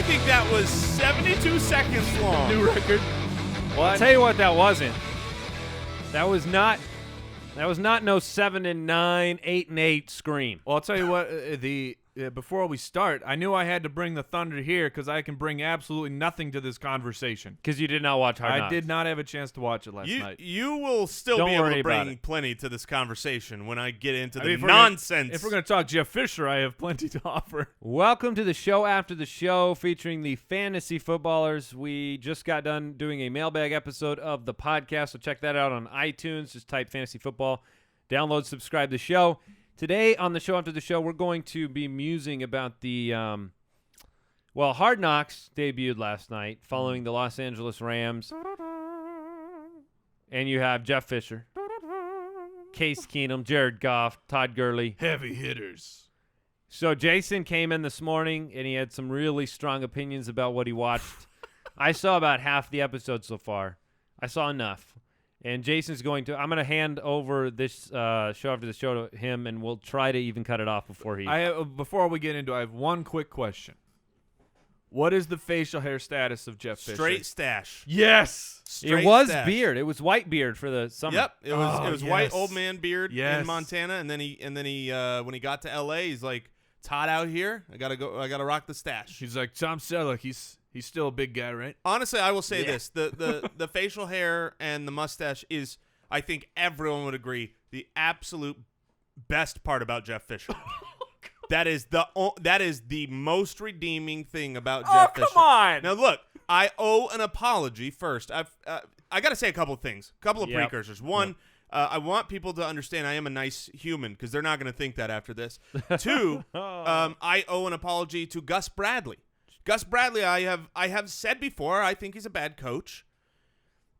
think that was 72 seconds long. New record. Well, I'll tell you what that wasn't. That was not no 7-9, 8-8 scream. Well, I'll tell you what. Before we start, I knew I had to bring the thunder here because I can bring absolutely nothing to this conversation. Because you did not watch Hard Knocks. I did not have a chance to watch it last night. You will still Don't be able worry to about bring it. plenty to this conversation when I get into the If we're nonsense. If we're going to talk Jeff Fisher, I have plenty to offer. Welcome to the show after the show featuring the fantasy footballers. We just got done doing a mailbag episode of the podcast, so check that out on iTunes. Just type fantasy football, download, subscribe to the show. Today on the show after the show, we're going to be musing about the, Hard Knocks debuted last night following the Los Angeles Rams. And you have Jeff Fisher, Case Keenum, Jared Goff, Todd Gurley. Heavy hitters. So Jason came in this morning, and he had some really strong opinions about what he watched. I saw about half the episode so far. I saw enough. And Jason's I'm going to hand over this show after the show to him, and we'll try to even cut it off before he. Before we get into it, I have one quick question. What is the facial hair status of Jeff Fisher? Straight stash. Yes. Straight it was stash. beard. It was white beard for the summer. Yep, it was yes. white old man beard Yes. in Montana, and then he when he got to L.A., he's like, it's hot out here. I gotta rock the stash. He's like Tom Selleck. He's still a big guy, right? Honestly, I will say this: the facial hair and the mustache is, I think everyone would agree, the absolute best part about Jeff Fisher. That is the most redeeming thing about Jeff Fisher. Come on! Now look, I owe an apology first. I got to say a couple of things, a couple of Yep. precursors. One, I want people to understand I am a nice human because they're not going to think that after this. Two, I owe an apology to Gus Bradley. Gus Bradley, I have said before, I think he's a bad coach.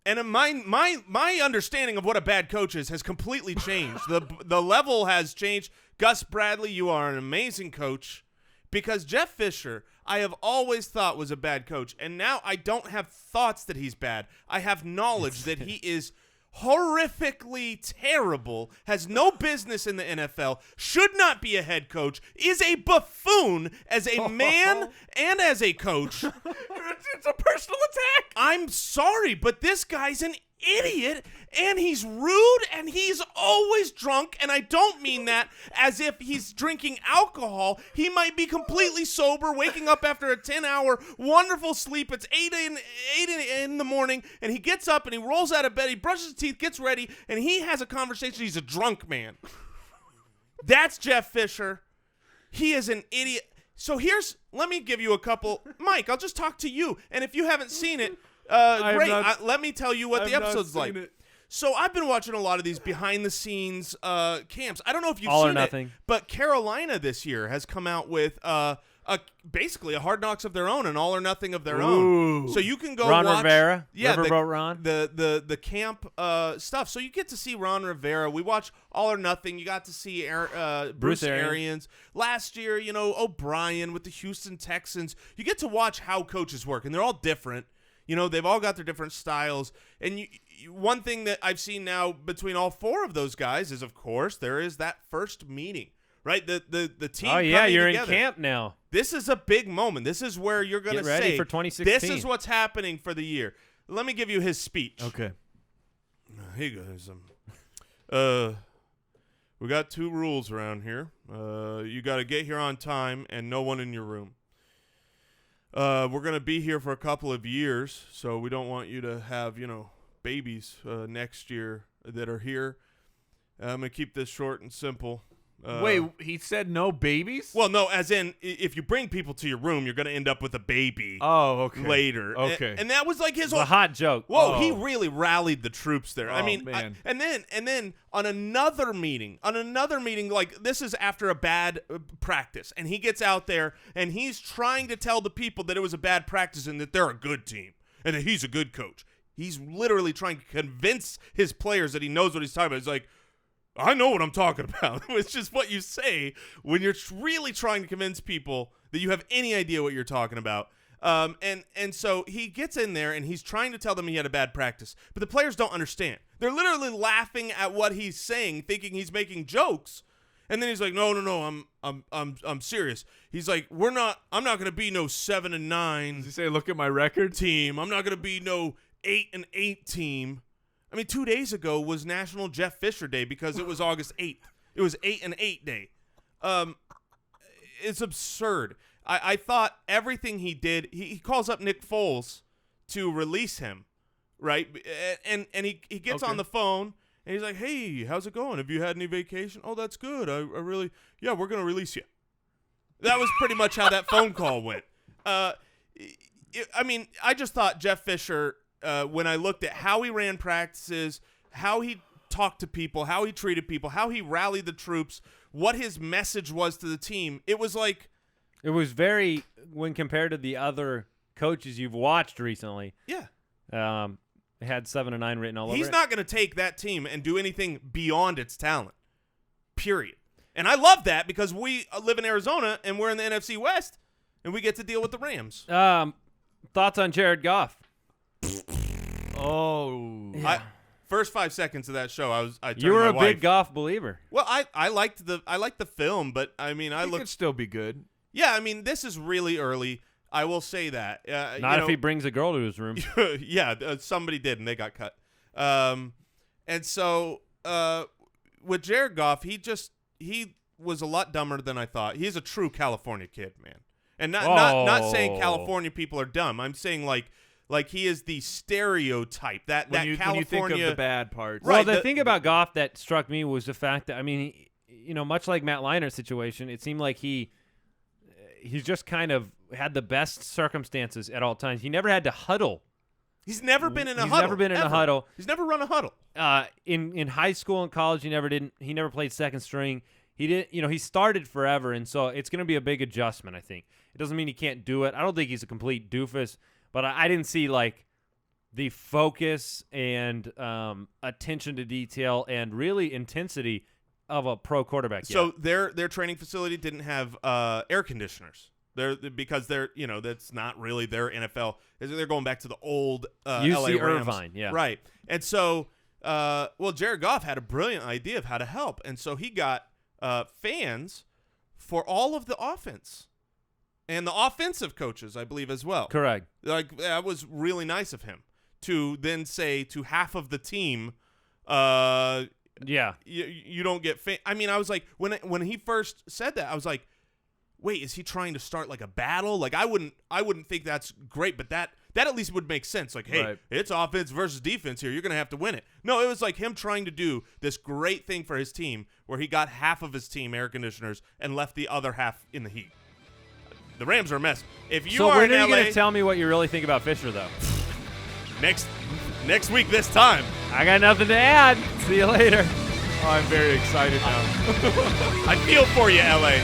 And my understanding of what a bad coach is has completely changed. The level has changed. Gus Bradley, you are an amazing coach, because Jeff Fisher, I have always thought was a bad coach, and now I don't have thoughts that he's bad. I have knowledge that he is horrifically terrible, has no business in the NFL, should not be a head coach, is a buffoon as a man and as a coach. It's a personal attack. I'm sorry, but this guy's an idiot, and he's rude, and he's always drunk, and I don't mean that as if he's drinking alcohol. He might be completely sober, waking up after a 10-hour wonderful sleep. It's 8 in the morning, and he gets up, and he rolls out of bed, he brushes his teeth, gets ready, and he has a conversation. He's a drunk man. That's Jeff Fisher. He is an idiot. So let me give you a couple. Mike, I'll just talk to you, and if you haven't seen it, great. Let me tell you what the episode's like. So I've been watching a lot of these behind-the-scenes camps. I don't know if you've All or seen nothing. it, but Carolina this year has come out with basically a Hard Knocks of their own, an All or Nothing of their own. So you can go Ron watch Rivera, yeah, Riverboat Ron. the camp stuff. So you get to see Ron Rivera. We watch All or Nothing. You got to see Bruce Arians. Last year, O'Brien with the Houston Texans. You get to watch how coaches work, and they're all different. They've all got their different styles. And one thing that I've seen now between all four of those guys is, of course, there is that first meeting, right? The team. Oh yeah, you're together. in camp now. This is a big moment. This is where you're going to Get ready say, for 2016. this is what's happening for the year. Let me give you his speech. Okay. Here goes. We got 2 rules around here. You got to get here on time and no one in your room. We're going to be here for a couple of years, so we don't want you to have, babies next year that are here. I'm going to keep this short and simple. Wait, he said no babies? Well, no, as in, if you bring people to your room, you're going to end up with a baby Okay. later. Okay. And that was like his It's whole... a hot joke. Whoa, he really rallied the troops there. I Oh, mean, man. and then on another meeting, like this is after a bad practice, and he gets out there and he's trying to tell the people that it was a bad practice and that they're a good team and that he's a good coach. He's literally trying to convince his players that he knows what he's talking about. He's like, I know what I'm talking about. It's just what you say when you're really trying to convince people that you have any idea what you're talking about. And so he gets in there and he's trying to tell them he had a bad practice, but the players don't understand. They're literally laughing at what he's saying, thinking he's making jokes. And then he's like, no, I'm serious. He's like, I'm not going to be no 7-9 Does he say, look at my record? team. I'm not going to be no 8-8 team. I mean, 2 days ago was National Jeff Fisher Day because it was August 8th. It was 8-8 day. It's absurd. I thought everything he did, he calls up Nick Foles to release him, right? And he gets on the phone, and he's like, hey, how's it going? Have you had any vacation? Oh, that's good. I really, yeah, we're going to release you. That was pretty much how that phone call went. I mean, I just thought Jeff Fisher, when I looked at how he ran practices, how he talked to people, how he treated people, how he rallied the troops, what his message was to the team, it was like, It was very, when compared to the other coaches you've watched recently. yeah. It had 7-9 written all over it. He's not going to take that team and do anything beyond its talent, period. And I love that because we live in Arizona and we're in the NFC West, and we get to deal with the Rams. Thoughts on Jared Goff? Oh. Yeah. First 5 seconds of that show, I turned You were to a my wife. big Goff believer. Well, I liked the film, but I mean, He could still be good. Yeah, I mean, this is really early. I will say that. Not if he brings a girl to his room. yeah, somebody did, and they got cut. And so with Jared Goff, he was a lot dumber than I thought. He's a true California kid, man. And not saying California people are dumb. I'm saying like he is the stereotype that When you California. think of the bad parts. Well, Right, the the- thing about Goff that struck me was the fact that, I mean, much like Matt Leiner's situation, it seemed like he's just kind of had the best circumstances at all times. He never had to huddle. He's never been in a He's huddle. never been in a ever. huddle. He's never run a huddle. In high school and college, he never played second string. He didn't, he started forever, and so it's going to be a big adjustment, I think. It doesn't mean he can't do it. I don't think he's a complete doofus, but I didn't see like the focus and attention to detail and really intensity of a pro quarterback yet. So their training facility didn't have air conditioners. Because that's not really their NFL. They're going back to the old UC LA Rams. Irvine, yeah. Right. And so, Jared Goff had a brilliant idea of how to help, and so he got fans for all of the offense and the offensive coaches, I believe, as well. Correct. Like, that was really nice of him to then say to half of the team, Yeah. you don't get I mean, I was like, when he first said that, I was like, wait, is he trying to start like a battle? Like, I wouldn't think that's great, but that at least would make sense. Like, hey, Right. It's offense versus defense here. You're going to have to win it. No, it was like him trying to do this great thing for his team where he got half of his team air conditioners and left the other half in the heat. The Rams are a mess. If you So are when in are you LA, going to tell me what you really think about Fisher, though? next week this time. I got nothing to add. See you later. Oh, I'm very excited now. I feel for you, LA.